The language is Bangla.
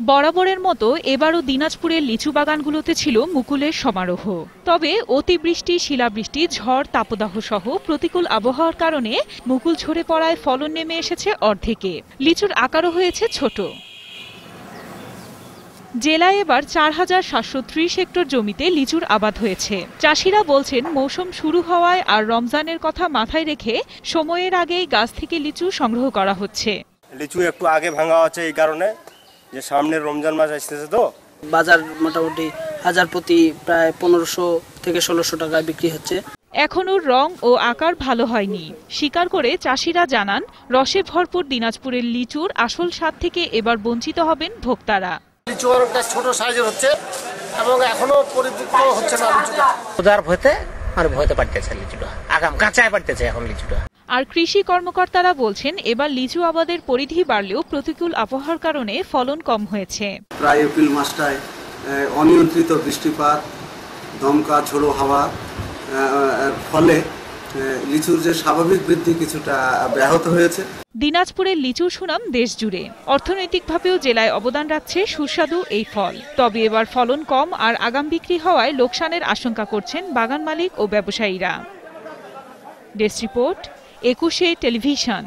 বরাবরের মতো এবারও দিনাজপুরের লিচু বাগানগুলোতে ছিল মুকুলের সমারোহ। তবে অতিবৃষ্টি, শিলাবৃষ্টি, ঝড়, তাপদাহ সহ প্রতিকূল আবহাওয়ার কারণে মুকুল ঝরে পড়ায় ফলন নেমে এসেছে অর্ধেকে। লিচুর আকারও হয়েছে ছোট। জেলায় এবার ৪,৭৩০ হেক্টর জমিতে লিচুর আবাদ হয়েছে। চাষিরা বলছেন, মৌসুম শুরু হওয়ায় আর রমজানের কথা মাথায় রেখে সময়ের আগেই গাছ থেকে লিচু সংগ্রহ করা হচ্ছে। লিচু একটু আগে ভাঙা আছে এই কারণে যে সামনে রমজান মাস আসতেছে, তো বাজার মোটামুটি হাজার প্রতি প্রায় ১৫০০ থেকে ১৬০০ টাকায় বিক্রি হচ্ছে। এখনো রং ও আকার ভালো হয়নি স্বীকার করে চাষিরা জানান, রসে ভরপুর দিনাজপুরের লিচুর আসল স্বাদ থেকে এবার বঞ্চিত হবেন ভোক্তারা। লিচু অনেকটা ছোট সাইজের হচ্ছে এবং এখনো পরিপক্ক হচ্ছে না লিচুটা। উদার হতে আর ভয়তে পারতেছে লিচুটা, আগাম কাঁচায় পারতেছে এখন লিচুটা। আর কৃষি কর্মকর্তারা বলছেন, এবার লিচু আবাদের পরিধি বাড়লেও প্রতিকূল আবহাওয়ার কারণে ফলন কম হয়েছে। প্রায় এপ্রিল মাসটায় অনিয়ন্ত্রিত বৃষ্টিপাত, দমকা ঝোড়ো হাওয়া ফলে লিচুর যে স্বাভাবিক বৃদ্ধি কিছুটা ব্যাহত হয়েছে। দিনাজপুরের লিচুর সুনাম দেশ জুড়ে। অর্থনৈতিকভাবেও জেলায় অবদান রাখছে সুস্বাদু এই ফল। তবে এবার ফলন কম আর আগাম বিক্রি হওয়ায় লোকসানের আশঙ্কা করছেন বাগান মালিক ও ব্যবসায়ীরা। ডেস্ক রিপোর্ট, ২১শে টেলিভিশন।